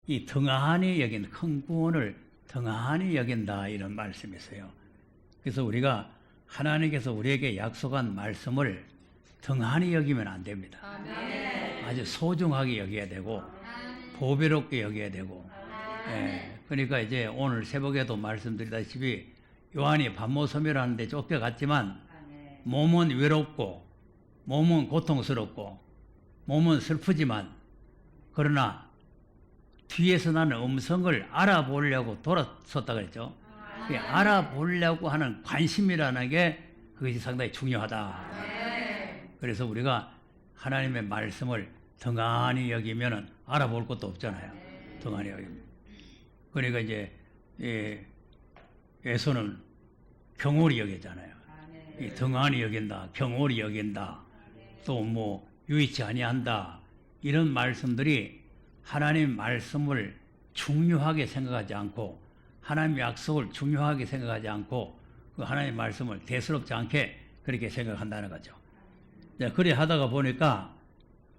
이 등한히 여긴 큰 구원을 등한히 여긴다 이런 말씀이 있어요. 그래서 우리가 하나님께서 우리에게 약속한 말씀을 등한히 여기면 안 됩니다. 아주 소중하게 여겨야 되고 보배롭게 여겨야 되고. 그러니까 이제 오늘 새벽에도 말씀드리다시피 요한이 밤모섬이라는데 쫓겨갔지만 몸은 외롭고 몸은 고통스럽고 몸은 슬프지만 그러나 뒤에서 나는 음성을 알아보려고 돌아섰다 그랬죠. 알아보려고 하는 관심이라는 게 그것이 상당히 중요하다. 그래서 우리가 하나님의 말씀을 등한히 여기면은 알아볼 것도 없잖아요. 등한히 여기면. 그러니까 이제 에서는 경홀히 여기잖아요. 이 등한히 여긴다, 경홀히 여긴다, 또 뭐 유의치 아니한다 이런 말씀들이 하나님 말씀을 중요하게 생각하지 않고 하나님의 약속을 중요하게 생각하지 않고 그 하나님의 말씀을 대수롭지 않게 그렇게 생각한다는 거죠. 그래 하다가 보니까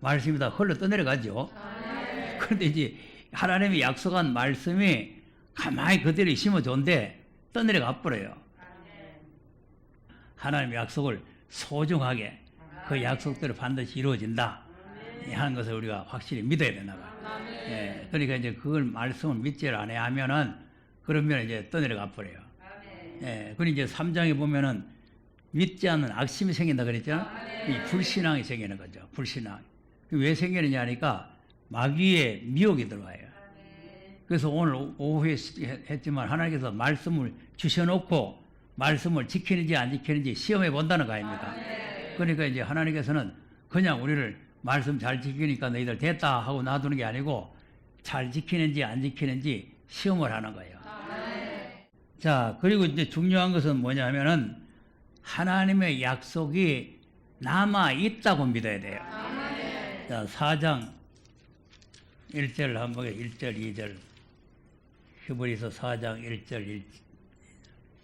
말씀이 다 흘러 떠내려가죠. 그런데 이제 하나님이 약속한 말씀이 가만히 그대로 심어줬는데 떠내려가 버려요. 하나님의 약속을 소중하게 그 약속대로 반드시 이루어진다 하는 것을 우리가 확실히 믿어야 되나 봐요. 그러니까 이제 그걸 말씀을 믿지를 않아야 하면은 그러면 이제 떠내려가 버려요. 그리고 이제 3장에 보면은 믿지 않는 악심이 생긴다 그랬잖아요. 이 불신앙이 생기는 거죠. 불신앙. 왜 생기느냐 하니까 마귀의 미혹이 들어와요. 그래서 오늘 오후에 했지만 하나님께서 말씀을 주셔놓고 말씀을 지키는지 안 지키는지 시험해 본다는 거 아닙니까? 그러니까 이제 하나님께서는 그냥 우리를 말씀 잘 지키니까 너희들 됐다 하고 놔두는 게 아니고 잘 지키는지 안 지키는지 시험을 하는 거예요. 자, 그리고 이제 중요한 것은 뭐냐 하면은 하나님의 약속이 남아 있다고 믿어야 돼요. 자, 4장 1절 한번 1절 2절 히브리서 4장 1절 1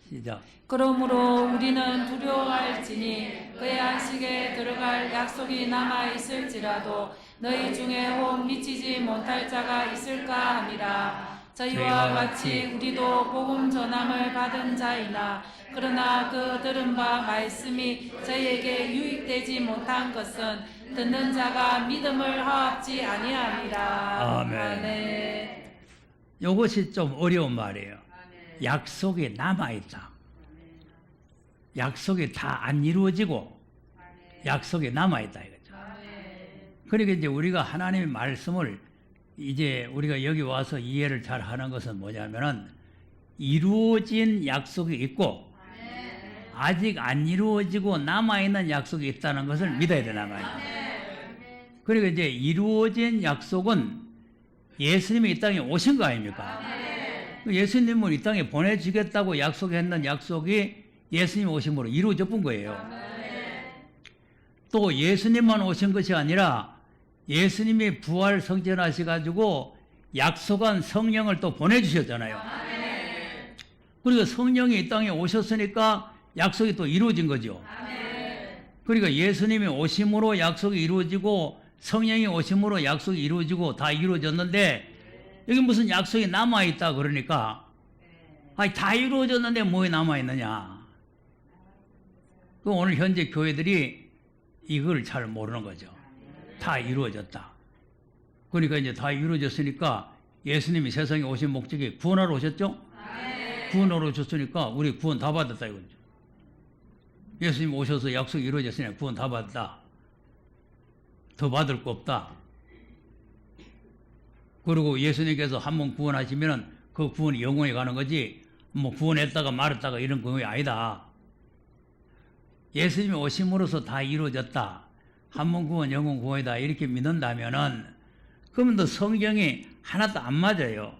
시작. 그러므로 우리는 두려워할지니 그의 안식에 들어갈 약속이 남아 있을지라도 너희 중에 혹 미치지 못할 자가 있을까 함이라. 저희와 같이 우리도 복음 전함을 받은 자이나 그러나 그 들은 바 말씀이 저희에게 유익되지 못한 것은 듣는 자가 믿음을 허락지 아니함이라. 아멘. 이것이 좀 어려운 말이에요. 약속이 남아있다. 약속이 다 안 이루어지고 약속이 남아있다 이거죠. 그러니까 이제 우리가 하나님의 말씀을 이제 우리가 여기 와서 이해를 잘 하는 것은 뭐냐면은 이루어진 약속이 있고 아직 안 이루어지고 남아있는 약속이 있다는 것을 믿어야 되나 말이에요. 그러니까 이제 이루어진 약속은 예수님이 이 땅에 오신 거 아닙니까? 예수님을 이 땅에 보내주겠다고 약속했는 약속이 예수님 오심으로 이루어져 본 거예요. 또 예수님만 오신 것이 아니라 예수님이 부활 성전하셔가지고 약속한 성령을 또 보내주셨잖아요. 그러니까 성령이 이 땅에 오셨으니까 약속이 또 이루어진 거죠. 그러니까 예수님이 오심으로 약속이 이루어지고 성령이 오심으로 약속이 이루어지고 다 이루어졌는데 여기 무슨 약속이 남아있다 그러니까 아니 다 이루어졌는데 뭐에 남아있느냐. 그 오늘 현재 교회들이 이걸 잘 모르는 거죠. 다 이루어졌다. 그러니까 이제 다 이루어졌으니까 예수님이 세상에 오신 목적이 구원하러 오셨죠? 구원하러 오셨으니까 우리 구원 다 받았다 이거죠. 예수님 오셔서 약속이 이루어졌으니까 구원 다 받았다. 더 받을 거 없다. 그리고 예수님께서 한 번 구원하시면은 그 구원이 영원히 가는 거지 뭐 구원했다가 말았다가 이런 경우가 아니다. 예수님이 오심으로써 다 이루어졌다. 한 번 구원 영원 구원이다 이렇게 믿는다면은 그러면 또 성경이 하나도 안 맞아요.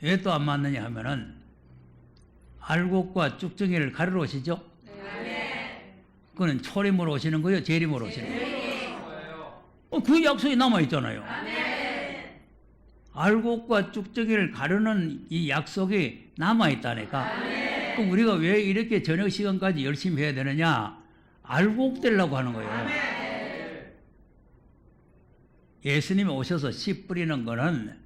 왜 또 안 맞느냐 하면은 알곡과 쭉정이를 가르러 오시죠? 그거는 초림으로 오시는 거예요? 재림으로 오시는 거예요? 그 약속이 남아있잖아요. 알곡과 쭉정이를 가르는 이 약속이 남아있다니까. 그럼 우리가 왜 이렇게 저녁 시간까지 열심히 해야 되느냐? 알곡되려고 하는 거예요. 예수님이 오셔서 씨 뿌리는 거는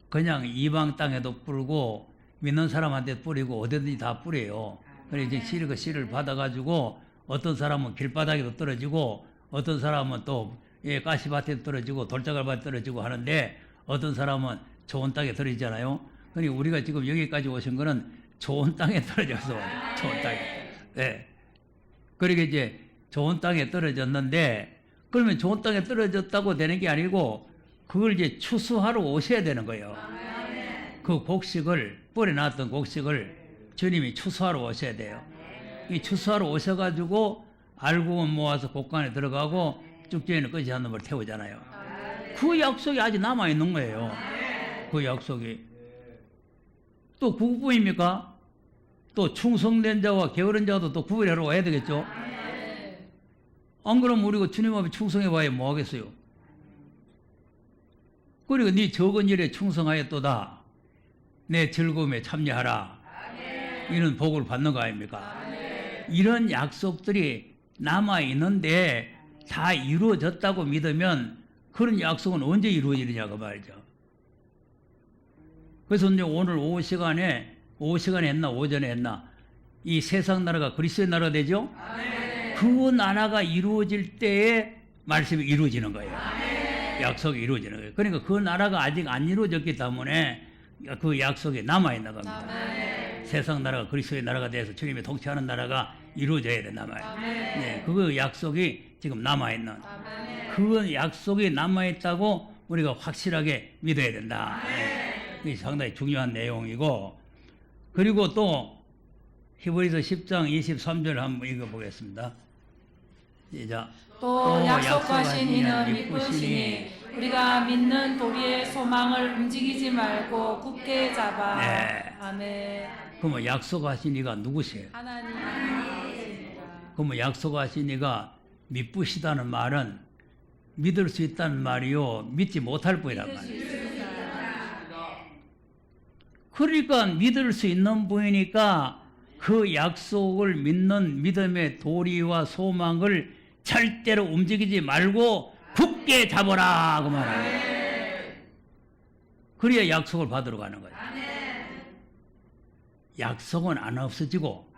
그냥 이방 땅에도 뿌리고 믿는 사람한테 뿌리고 어디든지 다 뿌려요. 그래서 이제 씨를 받아가지고 어떤 사람은 길바닥에도 떨어지고 어떤 사람은 또 가시밭에도 떨어지고 돌자갈밭에 떨어지고 하는데 어떤 사람은 좋은 땅에 떨어지잖아요. 그러니까 우리가 지금 여기까지 오신 거는 좋은 땅에 떨어져서 와요. 좋은 땅에. 네. 그러니까 이제 좋은 땅에 떨어졌는데 그러면 좋은 땅에 떨어졌다고 되는 게 아니고 그걸 이제 추수하러 오셔야 되는 거예요. 그 곡식을 뿌려놨던 곡식을 주님이 추수하러 오셔야 돼요. 이 추수하러 오셔가지고 알곡은 모아서 곡간에 들어가고 쭉지에는 끄지 않는 걸 태우잖아요. 그 약속이 아직 남아 있는 거예요. 그 약속이 또 그것뿐입니까? 또 충성된 자와 게으른 자도 또 구별하러 와야 되겠죠. 안 그러면 우리가 주님 앞에 충성해봐야 뭐 하겠어요? 그리고 네 적은 일에 충성하였도다. 내 즐거움에 참여하라. 이런 복을 받는 거 아닙니까? 이런 약속들이 남아있는데 다 이루어졌다고 믿으면 그런 약속은 언제 이루어지느냐 그 말이죠. 그래서 이제 오늘 오후 시간에 했나 오전에 했나 이 세상 나라가 그리스도의 나라가 되죠? 그 나라가 이루어질 때에 말씀이 이루어지는 거예요. 약속이 이루어지는 거예요. 그러니까 그 나라가 아직 안 이루어졌기 때문에 그 약속이 남아있는 겁니다. 세상 나라가 그리스도의 나라가 돼서 주님이 통치하는 나라가 이루어져야 된단 말이에요. 네, 그 약속이 지금 남아있는 그 약속이 남아있다고 우리가 확실하게 믿어야 된다. 네, 이게 상당히 중요한 내용이고 그리고 또 히브리서 10장 23절 한번 읽어보겠습니다. 시작. 또 약속하신 이는 믿으시니 우리가 믿는 도리의 소망을 움직이지 말고 굳게 잡아. 네. 아멘. 그러면 약속하신 이가 누구세요? 하나님이십니다. 그러면 약속하신 이가 믿으시다는 말은 믿을 수 있다는 말이요 믿지 못할 뿐이란 말이에요. 그러니까 믿을 수 있는 분이니까 그 약속을 믿는 믿음의 도리와 소망을 절대로 움직이지 말고 굳게 잡아라 그 말이에요. 그래야 약속을 받으러 가는 거예요. 약속은 안 없어지고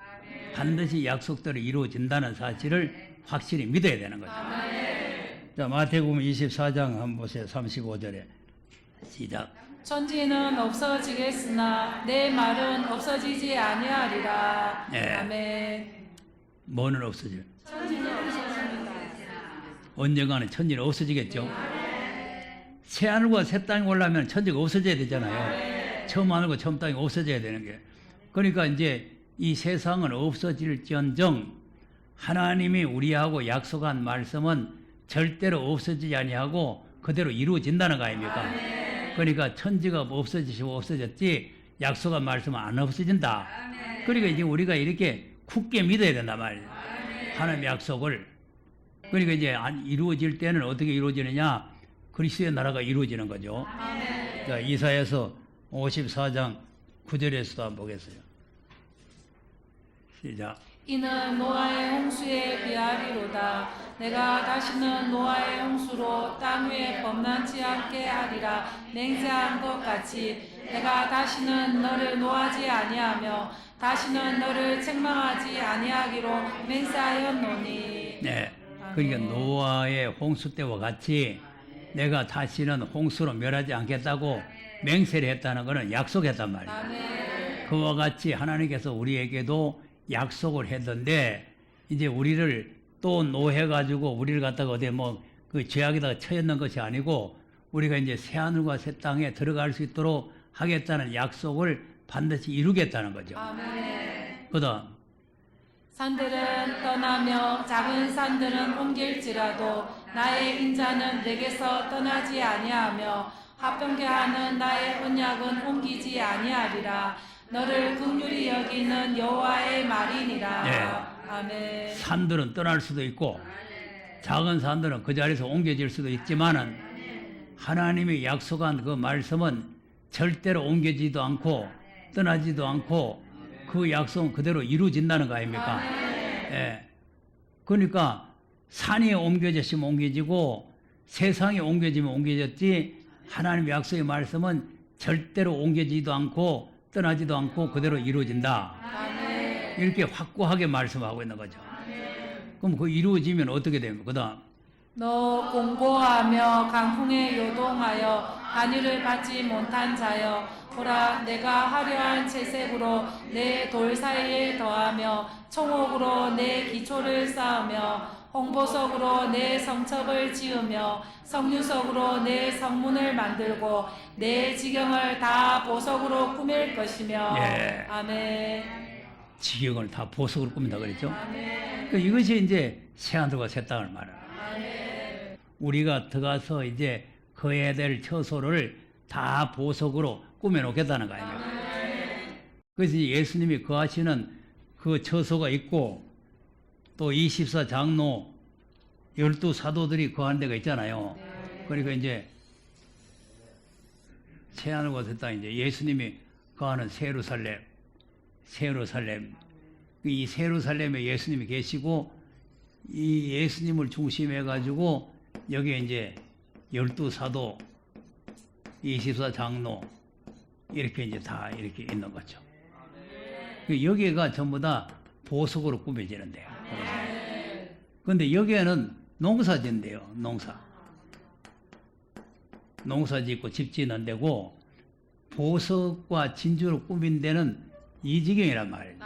반드시 약속대로 이루어진다는 사실을 확실히 믿어야 되는 거죠. 자, 마태복음 24장 한번 보세요. 35절에 시작. 천지는 없어지겠으나 내 말은 없어지지 아니하리라. 네. 아멘. 뭐는 없어져요? 천지는 없어집니다. 언젠가는 천지는 없어지겠죠. 새 하늘과 새 땅이 올라면 천지가 없어져야 되잖아요. 처음 하늘과 처음 땅이 없어져야 되는 게. 그러니까 이제 이 세상은 없어질지언정 하나님이 우리하고 약속한 말씀은 절대로 없어지지 아니하고 그대로 이루어진다는 거 아닙니까? 그러니까 천지가 없어지시고 없어졌지 약속한 말씀은 안 없어진다. 그러니까 이제 우리가 이렇게 굳게 믿어야 된단 말이에요. 하나님의 약속을. 그러니까 이제 이루어질 때는 어떻게 이루어지느냐? 그리스도의 나라가 이루어지는 거죠. 자, 이사야서 54장 9절에서도 한번 보겠어요. 시작. 이는 노아의 홍수에 비하리로다. 내가 다시는 노아의 홍수로 땅 위에 범람치 않게 하리라. 맹세한 것 같이 내가 다시는 너를 노하지 아니하며 다시는 너를 책망하지 아니하기로 맹세하였노니. 네. 그러니까 노아의 홍수 때와 같이 내가 다시는 홍수로 멸하지 않겠다고 맹세를 했다는 것은 약속했단 말이에요. 아멘. 그와 같이 하나님께서 우리에게도 약속을 했는데 이제 우리를 또 노해가지고 우리를 갖다가 어디 뭐 그 죄악에다가 처했는 것이 아니고 우리가 이제 새하늘과 새 땅에 들어갈 수 있도록 하겠다는 약속을 반드시 이루겠다는 거죠. 아멘. 그다음 산들은 떠나며 작은 산들은 옮길지라도 나의 인자는 내게서 떠나지 아니하며 화평케 하는 나의 언약은 옮기지 아니하리라. 너를 긍휼히 여기는 여호와의 말이니라. 네. 아멘. 산들은 떠날 수도 있고 작은 산들은 그 자리에서 옮겨질 수도 있지만은 하나님이 약속한 그 말씀은 절대로 옮겨지지도 않고 떠나지도 않고 그 약속은 그대로 이루어진다는 거 아닙니까? 예. 그러니까 산이 옮겨졌으면 옮겨지고 세상이 옮겨지면 옮겨졌지 하나님의 약속의 말씀은 절대로 옮겨지지도 않고 떠나지도 않고 그대로 이루어진다. 이렇게 확고하게 말씀하고 있는 거죠. 그럼 그 이루어지면 어떻게 됩니까? 그 다음 너 공고하며 강풍에 요동하여 단위를 받지 못한 자여, 보라 내가 화려한 채색으로 내 돌 사이에 더하며 청옥으로 내 기초를 쌓으며 홍보석으로 내 성척을 지으며 성류석으로 내 성문을 만들고 내 지경을 다 보석으로 꾸밀 것이며. 예. 아멘. 지경을 다 보석으로 꾸민다 그랬죠. 아멘. 그 이것이 이제 새하늘과 새 땅을 말하는 거예요. 아멘. 우리가 들어가서 이제 거해야 될 처소를 다 보석으로 꾸며놓겠다는 거 아닙니까? 그래서 이제 예수님이 거하시는 그 처소가 있고 또 24장로 12사도들이 거한 데가 있잖아요. 그러니까 이제 새하늘과 새 땅, 이제 예수님이 거하는 새 예루살렘, 이 새 예루살렘에 예수님이 계시고 이 예수님을 중심해 가지고 여기에 이제 12사도 24장로 이렇게 이제 다 이렇게 있는 거죠. 여기가 전부 다 보석으로 꾸며지는데요. 그런데 여기에는 농사 짓는데요. 농사 짓고 집 짓는 데고 보석과 진주로 꾸민 데는 이 지경이란 말이에요.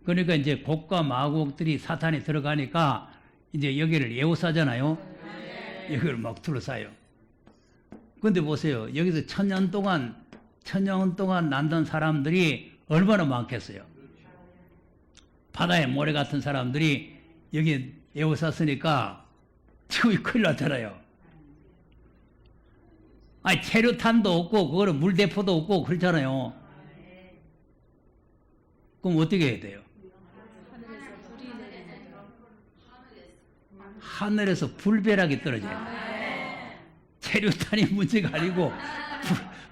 그러니까 이제 곡과 마곡들이 사탄이 들어가니까 이제 여기를 에워싸잖아요. 여기를 막 둘러싸요. 근데 보세요. 여기서 천년 동안 난던 사람들이 얼마나 많겠어요. 바다에 모래 같은 사람들이 여기 에워쌌으니까 지금 큰일 났잖아요. 아니, 체류탄도 없고, 그거는 물대포도 없고, 그렇잖아요. 그럼 어떻게 해야 돼요? 하늘에서 불벼락이 떨어져요. 체류탄이 문제가 아니고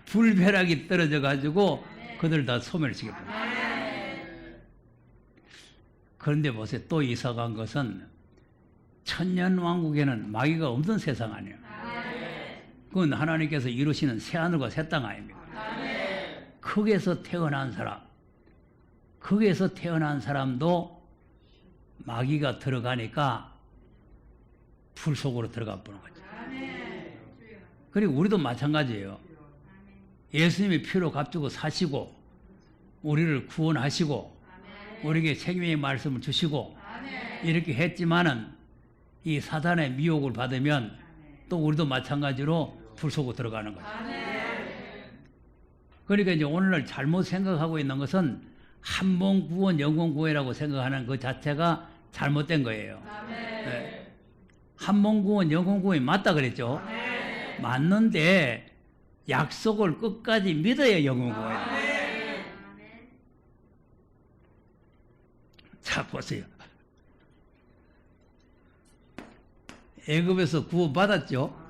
불벼락이 떨어져 가지고 그들 다 소멸시켜버려요. 그런데 보세요. 또 이사 간 것은 천년왕국에는 마귀가 없는 세상 아니에요. 그건 하나님께서 이루시는 새하늘과 새 땅 아닙니까? 거기에서 태어난 사람도 마귀가 들어가니까 불 속으로 들어가 보는 거죠. 그리고 우리도 마찬가지예요. 예수님이 피로 값주고 사시고 우리를 구원하시고 우리에게 생명의 말씀을 주시고 이렇게 했지만은 이 사단의 미혹을 받으면 또 우리도 마찬가지로 불 속으로 들어가는 거죠. 그러니까 이제 오늘날 잘못 생각하고 있는 것은 한 번 구원, 영원 구원이라고 생각하는 그 자체가 잘못된 거예요. 네. 한 번 구원, 영원 구원이 맞다 그랬죠. 맞는데 약속을 끝까지 믿어야 영원 구원이에요. 자, 보세요. 애굽에서 구원 받았죠?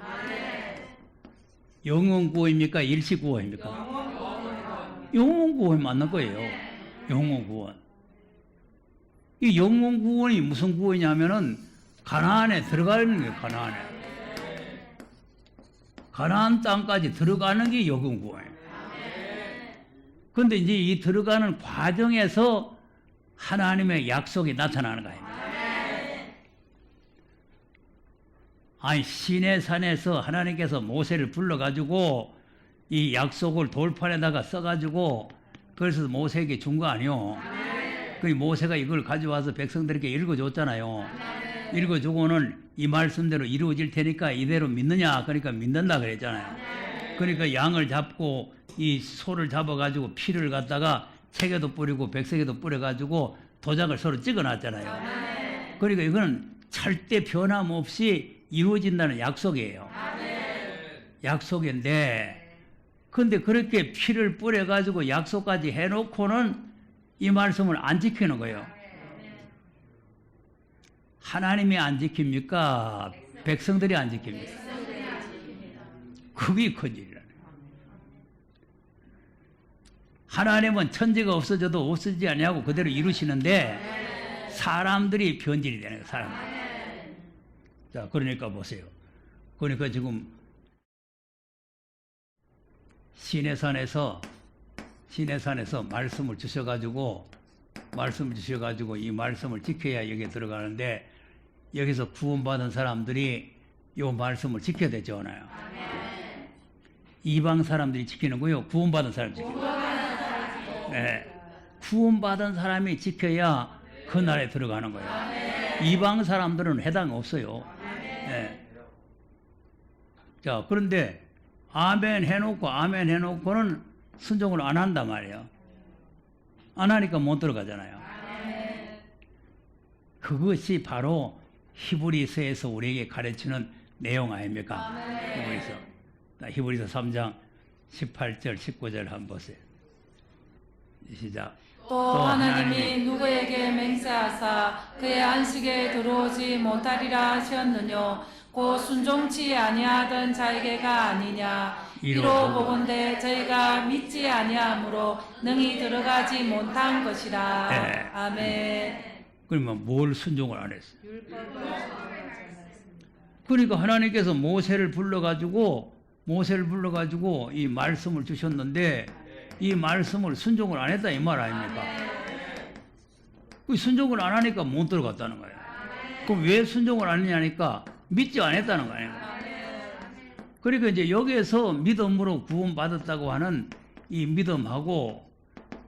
영원 구원입니까? 일시 구원입니까? 영원 구원이 맞는 거예요. 영원 구원. 이 영원 구원이 무슨 구원이냐면은 가나안에 들어가는 게 가나안 땅까지 들어가는 게 영원 구원이에요. 그런데 이제 이 들어가는 과정에서 하나님의 약속이 나타나는 거예요. 아니, 시내산에서 하나님께서 모세를 불러가지고 이 약속을 돌판에다가 써가지고 그래서 모세에게 준 거 아니요. 그 모세가 이걸 가져와서 백성들에게 읽어줬잖아요. 읽어주고는 이 말씀대로 이루어질 테니까 이대로 믿느냐? 그러니까 믿는다 그랬잖아요. 그러니까 양을 잡고 이 소를 잡아가지고 피를 갖다가 책에도 뿌리고 백성에도 뿌려가지고 도장을 서로 찍어놨잖아요. 그러니까 이거는 절대 변함없이 이루어진다는 약속이에요. 약속인데 근데 그렇게 피를 뿌려가지고 약속까지 해놓고는 이 말씀을 안 지키는 거예요. 하나님이 안 지킵니까? 백성들이 안 지킵니까? 그게 큰 일이라는 거예요. 하나님은 천지가 없어져도 없어지지 아니하고 그대로 이루시는데 사람들이 변질이 되는 거예요. 사람들. 자, 그러니까 보세요. 그러니까 지금 시내산에서 말씀을 주셔가지고 이 말씀을 지켜야 여기에 들어가는데, 여기서 구원받은 사람들이 이 말씀을 지켜야 되죠, 않아요? 이방 사람들이 지키는 거요, 구원받은 사람이 지키는 거예요. 네. 구원받은 사람이 지켜야 그 나라에 들어가는 거예요. 이방 사람들은 해당 없어요. 네. 자, 그런데 아멘 해놓고는 순종을 안 한단 말이에요. 안 하니까 못 들어가잖아요. 그것이 바로 히브리서에서 우리에게 가르치는 내용 아닙니까? 히브리서 3장 18절 19절 한번 보세요. 시작. 또 하나님이 누구에게 맹세하사 그의 안식에 들어오지 못하리라 하셨느뇨 곧 순종치 아니하던 자에게가 아니냐. 이로 보건대 저희가 믿지 아니하므로 능히 들어가지 못한 것이라. 네. 아멘. 그러면 뭘 순종을 안 했어요? 그러니까 하나님께서 모세를 불러가지고 이 말씀을 주셨는데 이 말씀을 순종을 안 했다 이 말 아닙니까? 그 순종을 안 하니까 못 들어갔다는 거예요. 그럼 왜 순종을 안 했냐니까 믿지 않았다는 거 아닙니까? 그러니까 이제 여기에서 믿음으로 구원받았다고 하는 이 믿음하고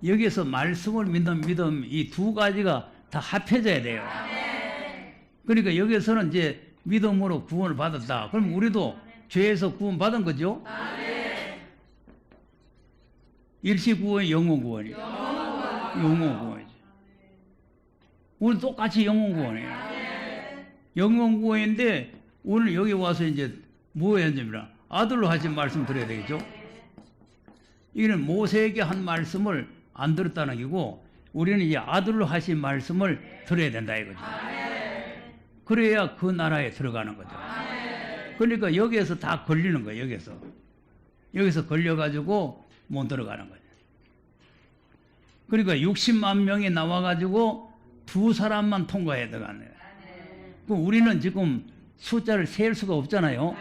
여기에서 말씀을 믿는 믿음 이 두 가지가 다 합해져야 돼요. 그러니까 여기에서는 이제 믿음으로 구원을 받았다. 그럼 우리도 죄에서 구원받은 거죠? 일시 구원이 영원 구원이에요. 영원 구원이죠. 우리 똑같이 영원 구원이에요. 영원 구원인데 오늘 여기 와서 이제 뭐 해야 됩니까? 아들로 하신 말씀 드려야 되겠죠? 이거는 모세에게 한 말씀을 안 들었다는 얘기고 우리는 이제 아들로 하신 말씀을 들어야 된다 이거죠. 그래야 그 나라에 들어가는 거죠. 그러니까 여기에서 다 걸리는 거예요. 여기서 걸려가지고 못 들어가는 거죠. 그러니까 60만 명이 나와가지고 두 사람만 통과해야 들어가는 거예요. 그럼 우리는 지금 숫자를 셀 수가 없잖아요.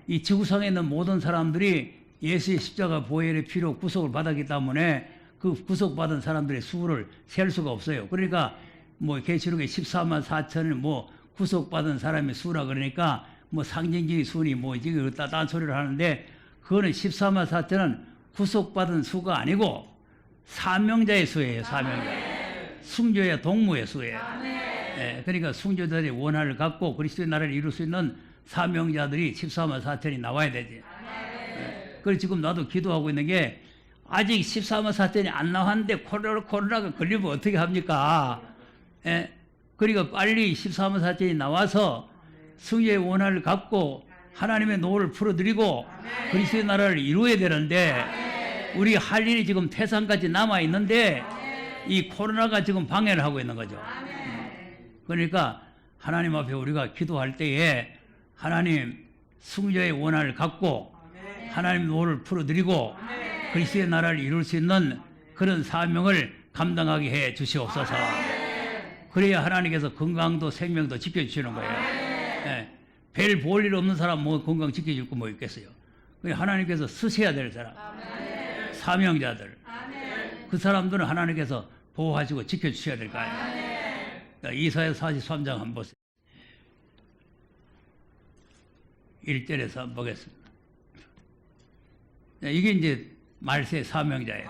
이 지구상에 있는 모든 사람들이 예수의 십자가 보혈의 피로 구속을 받았기 때문에 그 구속받은 사람들의 수를 셀 수가 없어요. 그러니까 뭐 계시록에 14만 4천을 뭐 구속받은 사람의 수라 그러니까 뭐 상징적인 수니 뭐 지금 딴 소리를 하는데 그거는 14만 4천은 구속받은 수가 아니고 사명자의 수예요. 사명자. 순교의 동무의 수예요. 예, 그러니까 순교자들이 원한을 갖고 그리스도의 나라를 이룰 수 있는 사명자들이 14만 4천이 나와야 되지. 예, 그래서 지금 나도 기도하고 있는 게 아직 14만 4천이 안 나왔는데 코로나가 걸리면 어떻게 합니까? 예, 그러니까 빨리 14만 4천이 나와서 승리의 원한을 갖고 하나님의 노를 풀어드리고 그리스도의 나라를 이루어야 되는데 우리 할 일이 지금 태산까지 남아 있는데 이 코로나가 지금 방해를 하고 있는 거죠. 그러니까 하나님 앞에 우리가 기도할 때에 하나님 승리의 원한을 갖고 하나님 노를 풀어드리고 그리스도의 나라를 이룰 수 있는 그런 사명을 감당하게 해 주시옵소서. 그래야 하나님께서 건강도 생명도 지켜주시는 거예요. 예. 별 볼 일 없는 사람 뭐 건강 지켜줄 거 뭐 있겠어요. 하나님께서 쓰셔야 될 사람, 사명자들, 그 사람들은 하나님께서 보호하시고 지켜주셔야 될 거 아니에요. 이사야 43장 한번 보세요. 1절에서 한번 보겠습니다. 이게 이제 말세의 사명자예요.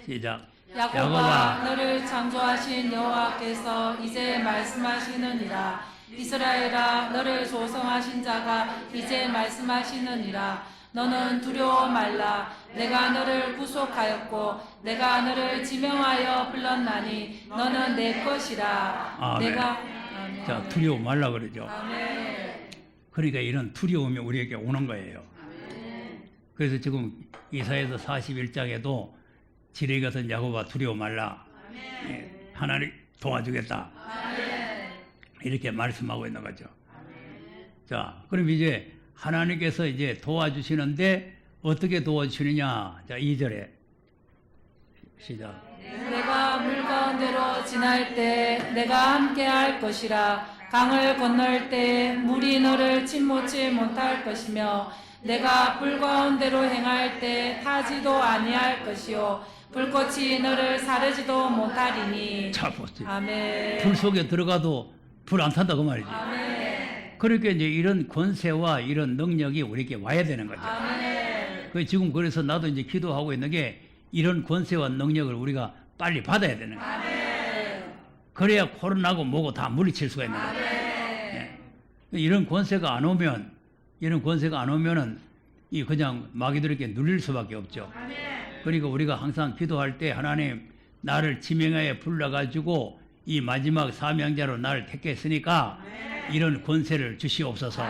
시작. 야곱아 너를 창조하신 여호와께서 이제 말씀하시느니라. 이스라엘아 너를 조성하신 자가 이제 말씀하시느니라. 너는 두려워 말라. 내가 너를 구속하였고 내가 너를 지명하여 불렀나니 너는 내 것이라. 아멘. 아멘. 자, 두려워 말라 그러죠. 아멘. 그러니까 이런 두려움이 우리에게 오는 거예요. 아멘. 그래서 지금 이사야서 41장에도 지레 같은 야곱아 두려워 말라. 예, 하나님 도와주겠다. 이렇게 말씀하고 있는 거죠. 자, 그럼 이제 하나님께서 이제 도와주시는데 어떻게 도와주시느냐? 자, 2절에 시작. 내가 물 가운데로 지날 때 내가 함께 할 것이라. 강을 건널 때 물이 너를 침몰치 못할 것이며 내가 불 가운데로 행할 때 타지도 아니할 것이요 불꽃이 너를 사르지도 못하리니. 자 보세요. 아멘. 불 속에 들어가도 불 안 탄다고 말이지. 아멘. 그러니까 이제 이런 권세와 이런 능력이 우리에게 와야 되는 거죠. 아멘. 그 지금 그래서 나도 이제 기도하고 있는 게 이런 권세와 능력을 우리가 빨리 받아야 되는 거예요. 아멘. 그래야 코로나고 뭐고 다 물리칠 수가 있는 거예요. 예. 이런 권세가 안 오면, 이런 권세가 안 오면은 이 그냥 마귀들에게 눌릴 수밖에 없죠. 그러니까 우리가 항상 기도할 때 하나님 나를 지명하에 불러가지고 이 마지막 사명자로 나를 택했으니까 이런 권세를 주시옵소서.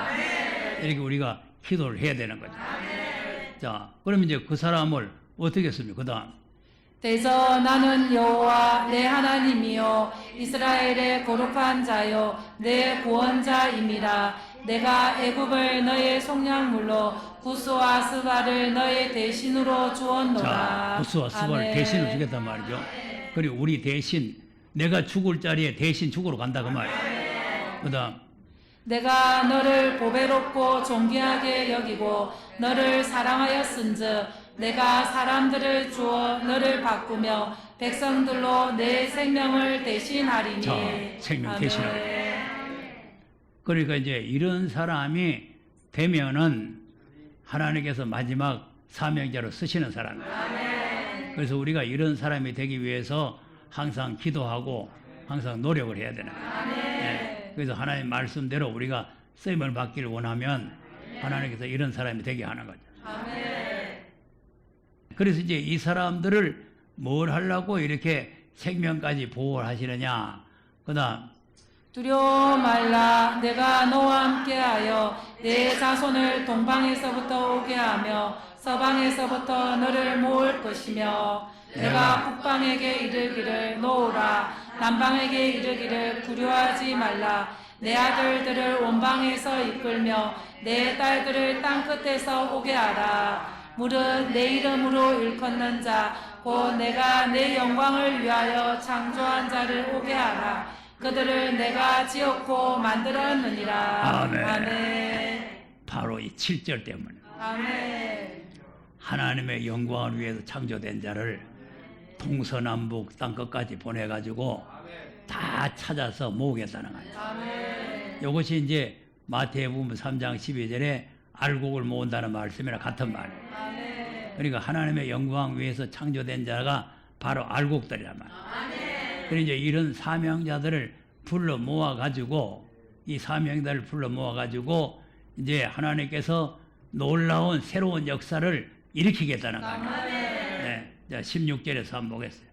이렇게 우리가 기도를 해야 되는 거죠. 자, 그럼 이제 그 사람을 어떻게 했습니까? 그 다음. 대저 나는 여호와 내 하나님이요 이스라엘의 거룩한 자요 내 구원자임이라. 내가 애굽을 너의 속량물로 구스와 스바를 너의 대신으로 주었노라. 자, 구스와 스바를 아멘. 대신을 주겠단 말이죠. 그리고 우리 대신 내가 죽을 자리에 대신 죽으러 간다 그 말이에요. 그 다음. 내가 너를 보배롭고 존귀하게 여기고 너를 사랑하였은즉 내가 사람들을 주어 너를 바꾸며 백성들로 내 생명을 대신하리니. 자, 생명 아멘. 대신하리니. 그러니까 이제 이런 사람이 되면은 하나님께서 마지막 사명자로 쓰시는 사람이에요. 그래서 우리가 이런 사람이 되기 위해서 항상 기도하고 항상 노력을 해야 되는 거예요. 네. 그래서 하나님 말씀대로 우리가 쓰임을 받기를 원하면 하나님께서 이런 사람이 되게 하는 거죠. 그래서 이제 이 사람들을 뭘 하려고 이렇게 생명까지 보호를 하시느냐. 그 다음. 두려워 말라. 내가 너와 함께하여 내 자손을 동방에서부터 오게 하며 서방에서부터 너를 모을 것이며 내가 북방에게 이르기를 놓으라. 남방에게 이르기를 두려워하지 말라. 내 아들들을 원방에서 이끌며 내 딸들을 땅끝에서 오게 하라. 무릇 내 이름으로 일컫는 자 곧 내가 내 영광을 위하여 창조한 자를 오게 하라. 그들을 내가 지었고 만들었느니라. 아멘. 아멘. 바로 이 7절 때문에 아멘. 하나님의 영광을 위해서 창조된 자를 동서남북 땅끝까지 보내가지고 다 찾아서 모으겠다는 거예요. 아멘. 이것이 이제 마태복음 3장 12절에 알곡을 모은다는 말씀이랑 같은 말이에요. 아멘. 그러니까 하나님의 영광 위해서 창조된 자가 바로 알곡들이란 말이에요. 그러니 이제 이런 사명자들을 불러 모아가지고 이 사명자를 불러 모아가지고 이제 하나님께서 놀라운 새로운 역사를 일으키겠다는 거예요. 네. 자, 16절에서 한번 보겠어요.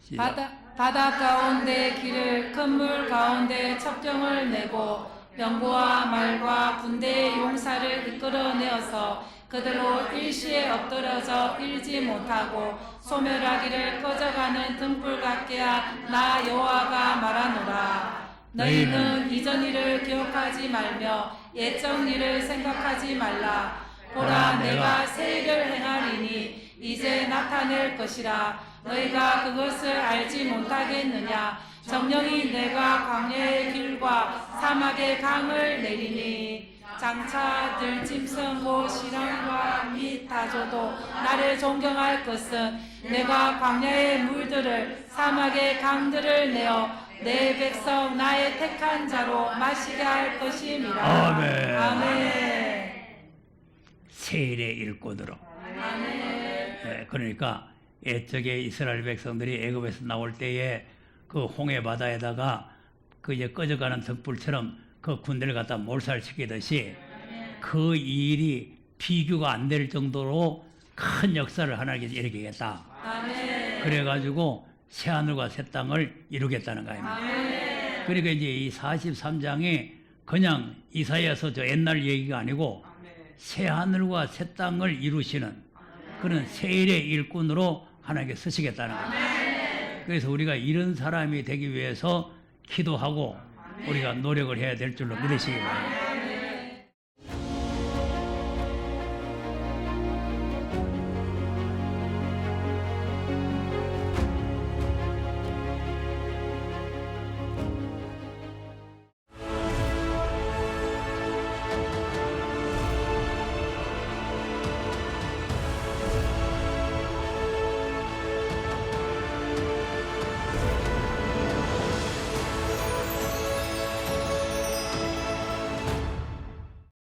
시작. 바다 가운데 길을 큰 물 가운데 첩경을 내고 병거와 말과 군대의 용사를 이끌어내어서 그대로 일시에 엎드러져 일지 못하고 소멸하기를 꺼져가는 등불 같게 한 나 여호와가 말하노라. 너희는 이전 일을 기억하지 말며 옛적 일을 생각하지 말라. 보라 내가 새 일을 행하리니 이제 나타낼 것이라. 너희가 그것을 알지 못하겠느냐. 정령이 내가 광야의 길과 사막의 강을 내리니 장차 들짐승고 시랑과 및 다조도 나를 존경할 것은 내가 광야의 물들을 사막의 강들을 내어 내 백성 나의 택한 자로 마시게 할 것임이라. 아멘. 아멘. 세일의 일꾼으로. 아멘. 네, 그러니까 옛적에 이스라엘 백성들이 애굽에서 나올 때에 그 홍해 바다에다가 그 이제 꺼져가는 등불처럼 그 군대를 갖다 몰살시키듯이 그 일이 비교가 안 될 정도로 큰 역사를 하나님께서 일으키겠다. 아멘. 그래가지고 새 하늘과 새 땅을 이루겠다는 거예요. 아멘. 그러니까 이제 이 43장이 그냥 이사야서 저 옛날 얘기가 아니고 새 하늘과 새 땅을 이루시는 그런 세일의 일꾼으로 하나님께 쓰시겠다는 거예요. 그래서 우리가 이런 사람이 되기 위해서 기도하고 우리가 노력을 해야 될 줄로 믿으시기 바랍니다.